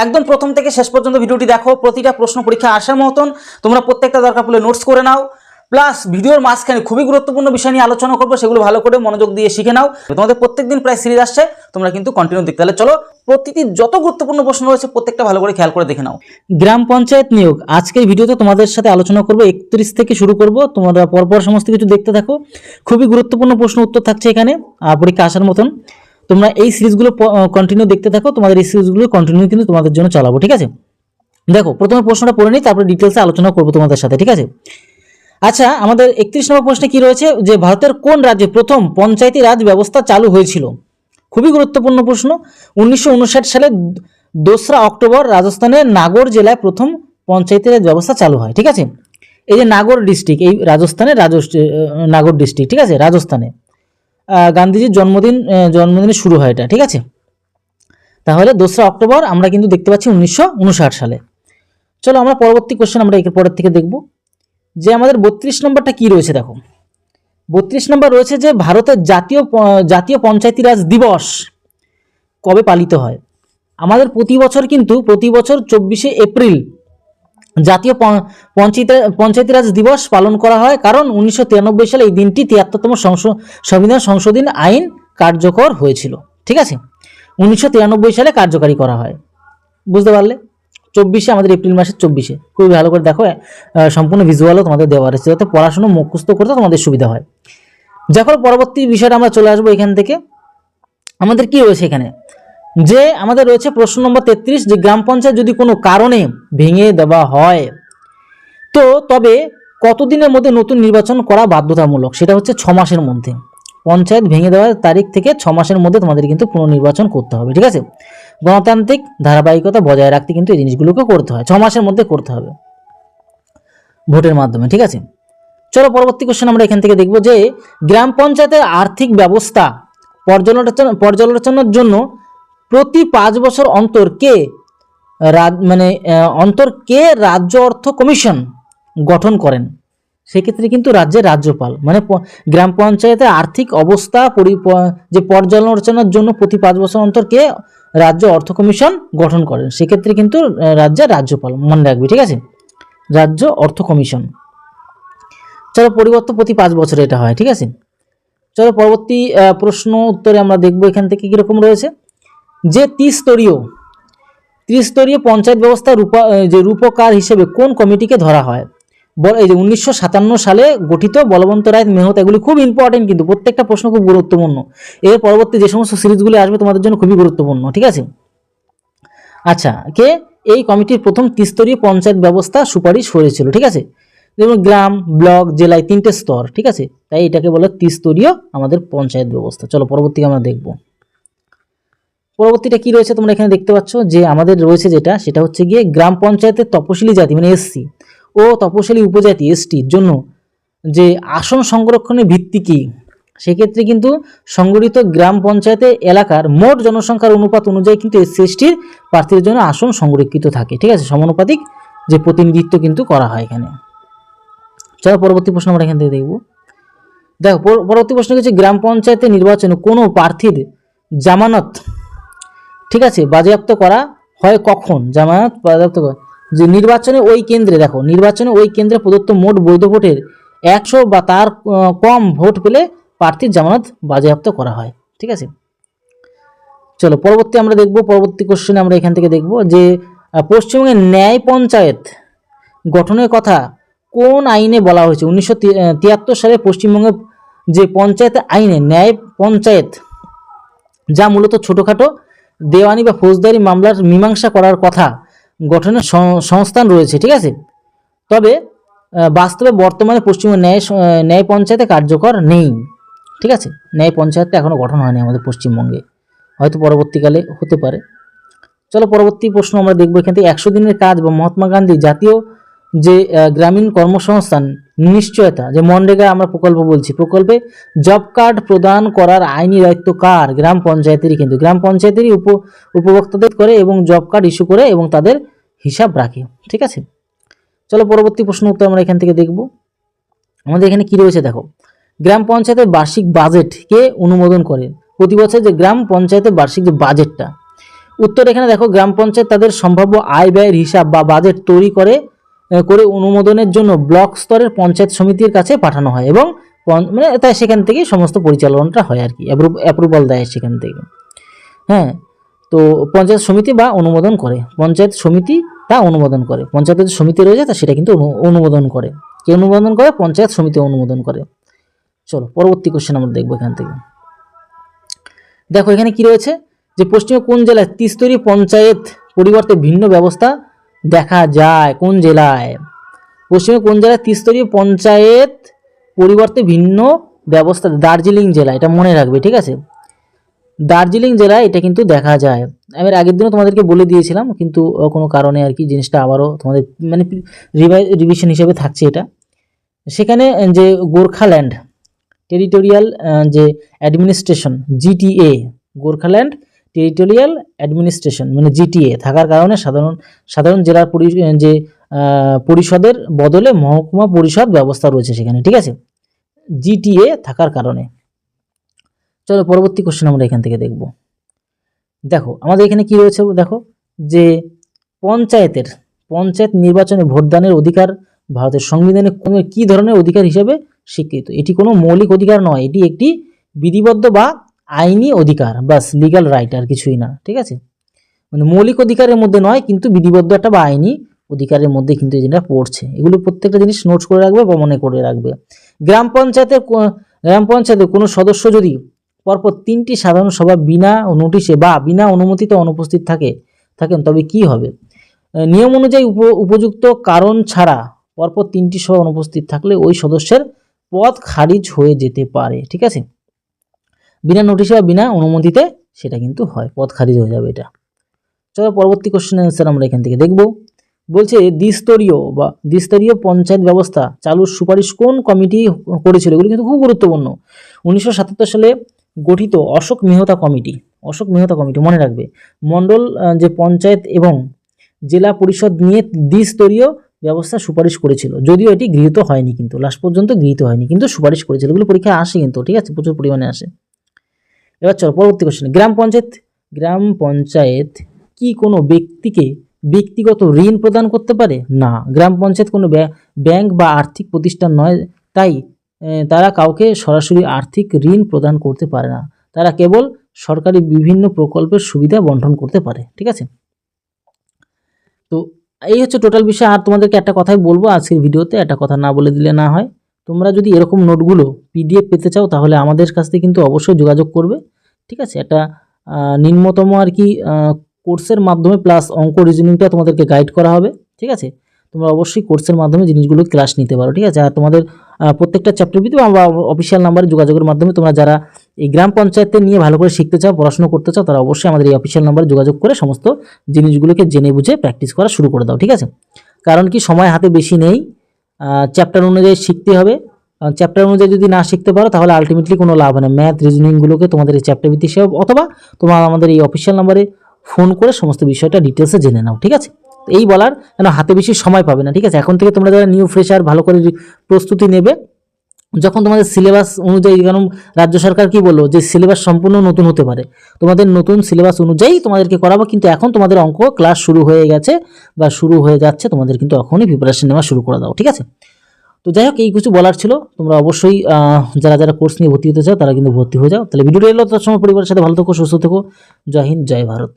একদম প্রথম থেকে শেষ পর্যন্ত ভিডিওটি দেখো। প্রতিটা প্রশ্ন পরীক্ষা আসার মতন তোমরা প্রত্যেকটা দরকার পড়লে নোটস করে নাও। প্লাস ভিডিওর মাঝখানে খুবই গুরুত্বপূর্ণ বিষয় নিয়ে আলোচনা করবো, সেগুলো ভালো করে মনোযোগ দিয়ে শিখে নাও। তোমাদের প্রত্যেকদিন প্রায় সিরিজ আসছে, তোমরা কিন্তু কন্টিনিউ দেখতে। তাহলে চলো প্রতিটি যত গুরুত্বপূর্ণ প্রশ্ন রয়েছে প্রত্যেকটা ভালো করে খেয়াল করে দেখে নাও। গ্রাম পঞ্চায়েত নিয়োগ আজকের ভিডিওতে তোমাদের সাথে আলোচনা করবো। 31 থেকে শুরু করব, তোমরা পরপর সমস্ত কিছু দেখতে থাকো। খুবই গুরুত্বপূর্ণ প্রশ্ন উত্তর থাকছে এখানে পরীক্ষা আসার মতন। তোমরা এই সিরিজগুলো কন্টিনিউ দেখতে থাকো। তোমাদের এই সিরিজগুলো কন্টিনিউ কিন্তু তোমাদের জন্য চালাবো, ঠিক আছে? দেখো, প্রথমে প্রশ্নটা পড়ে নিই, তারপরে ডিটেলসে আলোচনা করবো তোমাদের সাথে, ঠিক আছে? আচ্ছা, আমাদের 31 নম্বর প্রশ্নে কি রয়েছে, যে ভারতের কোন রাজ্যে প্রথম পঞ্চায়েতি রাজ ব্যবস্থা চালু হয়েছিল? খুবই গুরুত্বপূর্ণ প্রশ্ন। 1959 সালে 2রা অক্টোবর রাজস্থানের নাগর জেলায় প্রথম পঞ্চায়েতি রাজ ব্যবস্থা চালু হয়, ঠিক আছে? এই যে নাগর ডিস্ট্রিক্ট, এই রাজস্থানের নাগর ডিস্ট্রিক্ট, ঠিক আছে, রাজস্থানে গান্ধীজির জন্মদিনে শুরু হয় এটা, ঠিক আছে? তাহলে 2রা অক্টোবর আমরা কিন্তু দেখতে পাচ্ছি 1959 সালে। চলো আমরা পরবর্তী কোশ্চেন আমরা এর পরের থেকে দেখব, যে আমাদের 32 নম্বরটা কি রয়েছে। দেখো, 32 নম্বর রয়েছে যে ভারতের জাতীয় পঞ্চায়েতি রাজ দিবস কবে পালিত হয়? আমাদের প্রতি বছর 24শে এপ্রিল জাতীয় পঞ্চায়েতি রাজ দিবস পালন করা হয়, কারণ 1993 সালে এই দিনটি 73তম সংবিধান সংশোধনী আইন কার্যকর হয়েছিল, ঠিক আছে? 1993 সালে কার্যকারী করা হয়। বুঝতে পারলে? 24শে, আমাদের এপ্রিল মাসের 24শে। খুবই ভালো করে দেখো, সম্পূর্ণ ভিজুয়ালও তোমাদের দেওয়া রয়েছে, যাতে পড়াশোনা মুখস্থ করতে তোমাদের সুবিধা হয়। যখন পরবর্তী বিষয়টা আমরা চলে আসবো, এখান থেকে আমাদের কি রয়েছে এখানে, যে আমাদের রয়েছে প্রশ্ন নম্বর 33, যে গ্রাম পঞ্চায়েত যদি কোনো কারণে ভেঙে দেওয়া হয় তো তবে কতদিনের মধ্যে নতুন নির্বাচন করা বাধ্যতামূলক? সেটা হচ্ছে 6 মাসের মধ্যে। পঞ্চায়েত ভেঙে দেওয়ার তারিখ থেকে 6 মাসের মধ্যে তোমাদের কিন্তু পুনর্নির্বাচন করতে হবে, ঠিক আছে? গণতান্ত্রিক ধারাবাহিকতা বজায় রাখতে কিন্তু এই জিনিসগুলোকে করতে হয়, 6 মাসের মধ্যে করতে হবে ভোটের মাধ্যমে, ঠিক আছে? চলো পরবর্তী কোশ্চেন আমরা এখান থেকে দেখব, যে গ্রাম পঞ্চায়েতের আর্থিক ব্যবস্থা পর্যালোচনার জন্য প্রতি 5 বছর অন্তর কে রাজ্য অর্থ কমিশন গঠন করেন? সেক্ষেত্রে কিন্তু রাজ্যের রাজ্যপাল, মানে গ্রাম পঞ্চায়েতের আর্থিক অবস্থা যে পর্যালোচনার জন্য প্রতি 5 বছর অন্তর কে রাজ্য অর্থ কমিশন গঠন করেন? সেক্ষেত্রে কিন্তু রাজ্যের রাজ্যপাল, মনে রাখবি, ঠিক আছে? রাজ্য অর্থ কমিশন। চলো পরিবর্তন প্রতি 5 বছরে এটা হয়, ঠিক আছে? চলো পরবর্তী প্রশ্ন উত্তরে আমরা দেখব এখান থেকে কিরকম রয়েছে, যে ত্রিস্তরীয় পঞ্চায়েত ব্যবস্থা রূপকার হিসেবে কোন কমিটিকে ধরা হয়? এই যে 1957 সালে গঠিত বলবন্ত রায় মেহতা। এগুলি খুব ইম্পর্টেন্ট, কিন্তু প্রত্যেকটা প্রশ্ন খুব গুরুত্বপূর্ণ। এর পরবর্তী যে সমস্ত সিরিজগুলি আসবে তোমাদের জন্য খুবই গুরুত্বপূর্ণ, ঠিক আছে? আচ্ছা, এই কমিটির প্রথম ত্রিস্তরীয় পঞ্চায়েত ব্যবস্থা সুপারিশ করেছিল, ঠিক আছে? যেমন গ্রাম, ব্লক, জেলায় 3টে স্তর, ঠিক আছে? তাই এটাকে বলে ত্রিস্তরীয় আমাদের পঞ্চায়েত ব্যবস্থা। চলো পরবর্তীকে আমরা দেখব। পরবর্তীটা কি রয়েছে তোমরা এখানে দেখতে পাচ্ছ, যে আমাদের রয়েছে সেটা হচ্ছে গিয়ে গ্রাম পঞ্চায়েতের তপশিলি জাতি মানে এসসি ও তপশিলি উপজাতি এসটির জন্য যে আসন সংরক্ষণের ভিত্তি কি? সেক্ষেত্রে কিন্তু সংগঠিত গ্রাম পঞ্চায়েতের এলাকার মোট জনসংখ্যার অনুপাত অনুযায়ী কিন্তু এসসি এসটির প্রার্থীদের জন্য আসন সংরক্ষিত থাকে, ঠিক আছে? সমানুপাতিক যে প্রতিনিধিত্ব কিন্তু করা হয় এখানে। চলো পরবর্তী প্রশ্ন আমরা এখান থেকে দেখব। দেখো, পরবর্তী প্রশ্ন হচ্ছে গ্রাম পঞ্চায়েতের নির্বাচনে কোনো প্রার্থীর জামানত, ঠিক আছে, বাজেয়াপ্ত করা হয় কখন? জামানত বাজেয়াপ্ত করা যে নির্বাচনে ওই কেন্দ্রে, দেখো, নির্বাচনে ওই কেন্দ্রে প্রদত্ত মোট বৈধ ভোটের 100 বা তার কম ভোট পেলে প্রার্থীর জামানত বাজেয়াপ্ত করা হয়, ঠিক আছে? চলো পরবর্তী আমরা দেখব। পরবর্তী কোশ্চেনে আমরা এখান থেকে দেখব, যে পশ্চিমবঙ্গের ন্যায় পঞ্চায়েত গঠনের কথা কোন আইনে বলা হয়েছে? 1973 সালে পশ্চিমবঙ্গের যে পঞ্চায়েত আইনে ন্যায় পঞ্চায়েত, যা মূলত ছোটোখাটো দেওয়ানি বা ফৌজদারি মামলার মীমাংসা করার কথা গঠনের সংস্থান রয়েছে, ঠিক আছে? তবে বাস্তবে বর্তমানে পশ্চিমবঙ্গে ন্যায় পঞ্চায়েতে কার্যকর নেই, ঠিক আছে? ন্যায় পঞ্চায়েতটা এখনও গঠন হয়নি আমাদের পশ্চিমবঙ্গে, হয়তো পরবর্তীকালে হতে পারে। চলো পরবর্তী প্রশ্ন আমরা দেখবো এখান থেকে, 100 দিনের কাজ বা মহাত্মা গান্ধী জাতীয় যে গ্রামীণ কর্মসংস্থান নিশ্চয়তা, যে মনরেগা আমরা প্রকল্প বলছি, প্রকল্পে জব কার্ড প্রদান করার আইনি দায়িত্ব কার? গ্রাম পঞ্চায়েতেরই, কিন্তু গ্রাম পঞ্চায়েতেরই উপভোক্তাদের করে এবং জব কার্ড ইস্যু করে এবং তাদের হিসাব রাখে, ঠিক আছে? চলো পরবর্তী প্রশ্ন উত্তর আমরা এখান থেকে দেখব। আমাদের এখানে কি রয়েছে, দেখো, গ্রাম পঞ্চায়েতের বার্ষিক বাজেট কে অনুমোদন করে? প্রতি বছর যে গ্রাম পঞ্চায়েতের বার্ষিক যে বাজেটটা উত্তর এখানে দেখো, গ্রাম পঞ্চায়েত তাদের সম্ভাব্য আয় ব্যয়ের হিসাব বা বাজেট তৈরি করে অনুমোদনের জন্য ব্লক স্তরের পঞ্চায়েত সমিতির কাছে পাঠানো হয় এবং মানে তাই সেখান থেকে সমস্ত পরিচালনাটা হয় আর কি, অ্যাপ্রুভাল দেয় সেখান থেকে। হ্যাঁ, তো পঞ্চায়েত সমিতি বা অনুমোদন করে, পঞ্চায়েত সমিতি তা অনুমোদন করে, পঞ্চায়েতের যে সমিতি রয়েছে তা সেটা কিন্তু অনুমোদন করে। কে অনুমোদন করে? পঞ্চায়েত সমিতি অনুমোদন করে। চলো পরবর্তী কোশ্চেন আমরা দেখবো এখান থেকে। দেখো এখানে কি রয়েছে, যে পশ্চিমে কোন জেলায় ত্রিস্তরী পঞ্চায়েত পরিবর্তে ভিন্ন ব্যবস্থা দেখা যায়? কোন জেলায়? পশ্চিমে কোন জেলায় ত্রিস্তরীয় পঞ্চায়েত পরিবর্তে ভিন্ন ব্যবস্থা? দার্জিলিং জেলা, এটা মনে রাখবে, ঠিক আছে? দার্জিলিং জেলায় এটা কিন্তু দেখা যায়। আমি আগের দিনও তোমাদেরকে বলে দিয়েছিলাম, কিন্তু কোনো কারণে আর কি জিনিসটা আবারও তোমাদের মানে রিভিশন হিসেবে থাকছে এটা। সেখানে যে গোর্খাল্যান্ড টেরিটোরিয়াল যে administration GTA, Gorkhaland territorial administration মানে জিটিএ থাকার কারণে সাধারণ জেলার যে পরিষদের বদলে মহকুমা পরিষদ ব্যবস্থা রয়েছে সেখানে, ঠিক আছে, জিটিএ থাকার কারণে। চলো পরবর্তী কোশ্চেন আমরা এখান থেকে দেখব। দেখো আমাদের এখানে কি রয়েছে, দেখো যে পঞ্চায়েত নির্বাচনে ভোটদানের অধিকার ভারতের সংবিধানে কি ধরনের অধিকার হিসেবে স্বীকৃত? এটি কোনো মৌলিক অধিকার নয়, এটি একটি বিধিবদ্ধ বা আইনি অধিকার, বাস লিগ্যাল রাইট, আর কিছুই না, ঠিক আছে? মানে মৌলিক অধিকারের মধ্যে নয়, কিন্তু বিধিবদ্ধ একটা বা আইনি অধিকারের মধ্যে কিন্তু এই জিনিসটা পড়ছে। এগুলো প্রত্যেকটা জিনিস নোটস করে রাখবে বা মনে করে রাখবে। গ্রাম পঞ্চায়েতের কোনো সদস্য যদি পরপর 3টি সাধারণ সভা বিনা নোটিশে বা বিনা অনুমতিতে অনুপস্থিত থাকেন তবে কি হবে? নিয়ম অনুযায়ী উপযুক্ত কারণ ছাড়া পরপর 3টি সভা অনুপস্থিত থাকলে ওই সদস্যের পদ খারিজ হয়ে যেতে পারে, ঠিক আছে? বিনা নোটিশে বা বিনা অনুমতিতে সেটা কিন্তু হয়, পদ খারিজ হয়ে যাবে এটা। চলো পরবর্তী কোশ্চেনের অ্যান্সার আমরা এখান থেকে দেখব। বলছে দ্বিস্তরীয় পঞ্চায়েত ব্যবস্থা চালুর সুপারিশ কোন কমিটি করেছিল? এগুলো কিন্তু খুব গুরুত্বপূর্ণ। 1977 সালে গঠিত অশোক মেহতা কমিটি মনে রাখবে। মণ্ডল যে পঞ্চায়েত এবং জেলা পরিষদ নিয়ে দ্বিস্তরীয় ব্যবস্থা সুপারিশ করেছিল, যদিও এটি গৃহীত হয়নি, কিন্তু লাস্ট পর্যন্ত গৃহীত হয়নি, কিন্তু সুপারিশ করেছিল। এগুলো পরীক্ষায় আসে কিন্তু, ঠিক আছে, প্রচুর পরিমাণে আসে। এবার চলো পরবর্তী কোশ্চেন। গ্রাম পঞ্চায়েত কি কোনো ব্যক্তিকে ব্যক্তিগত ঋণ প্রদান করতে পারে? না, গ্রাম পঞ্চায়েত কোনো ব্যাংক বা আর্থিক প্রতিষ্ঠান নয়, তাই তারা কাউকে সরাসরি আর্থিক ঋণ প্রদান করতে পারে না। তারা কেবল সরকারি বিভিন্ন প্রকল্পের সুবিধা বন্টন করতে পারে, ঠিক আছে? তো এই হচ্ছে টোটাল বিষয়। আর তোমাদেরকে একটা কথাই বলবো আজকের ভিডিওতে, একটা কথা না বলে দিলে না হয়। তোমরা যদি এরকম নোটগুলো পিডিএফ পেতে চাও তাহলে আমাদের কাছ থেকে কিন্তু অবশ্যই যোগাযোগ করবে, ঠিক আছে? একটা নিম্নতম আর কি কোর্সের মাধ্যমে প্লাস অঙ্ক রিজনিংটা তোমাদেরকে গাইড করা হবে, ঠিক আছে? তোমরা অবশ্যই কোর্সের মাধ্যমে জিনিসগুলো ক্লাস নিতে পারো, ঠিক আছে? আর তোমাদের প্রত্যেকটা চ্যাপ্টার ভিত্তিক বা অফিসিয়াল নাম্বারে যোগাযোগের মাধ্যমে তোমরা যারা এই গ্রাম পঞ্চায়েতের নিয়ে ভালো করে শিখতে চাও, পড়াশোনা করতে চাও, তারা অবশ্যই আমাদের এই অফিসিয়াল নাম্বারে যোগাযোগ করে সমস্ত জিনিসগুলোকে জেনে বুঝে প্র্যাকটিস করা শুরু করে দাও, ঠিক আছে? কারণ কি সময় হাতে বেশি নেই, চ্যাপ্টার অনুযায়ী শিখতে হবে। চ্যাপ্টার অনুযায়ী যদি না শিখতে পারো তাহলে আলটিমেটলি কোনো লাভ হয় না। ম্যাথ রিজনিংগুলোকে তোমাদের এই চ্যাপ্টার ভিত্তিক শেখাবো, অথবা তোমরা আমাদের এই অফিসিয়াল নাম্বারে ফোন করে সমস্ত বিষয়টা ডিটেলসে জেনে নাও, ঠিক আছে? এই বলার কেন হাতে বেশি সময় পাবে না, ঠিক আছে? এখন থেকে তোমরা যারা নিউ ফ্রেশার ভালো করে প্রস্তুতি নেবে, যখন তোমাদের সিলেবাস অনুযায়ী, কারণ রাজ্য সরকার কি বললো যে সিলেবাস সম্পূর্ণ নতুন হতে পারে, তোমাদের নতুন সিলেবাস অনুযায়ী তোমাদেরকে করাবো, কিন্তু এখন তোমাদের অঙ্ক ক্লাস শুরু হয়ে গেছে বা শুরু হয়ে যাচ্ছে, তোমাদের কিন্তু এখনই প্রিপারেশন নেওয়া শুরু করে দাও, ঠিক আছে? তো যাই হোক, এই কিছু বলার ছিল। তোমরা অবশ্যই যারা কোর্স নিয়ে ভর্তি হতে চাও তারা কিন্তু ভর্তি হয়ে যাও। তাহলে ভিডিওটা এলো, তার সময় পরিবারের সাথে ভালো থেকো, সুস্থ থেকো। জয় হিন্দ, জয় ভারত।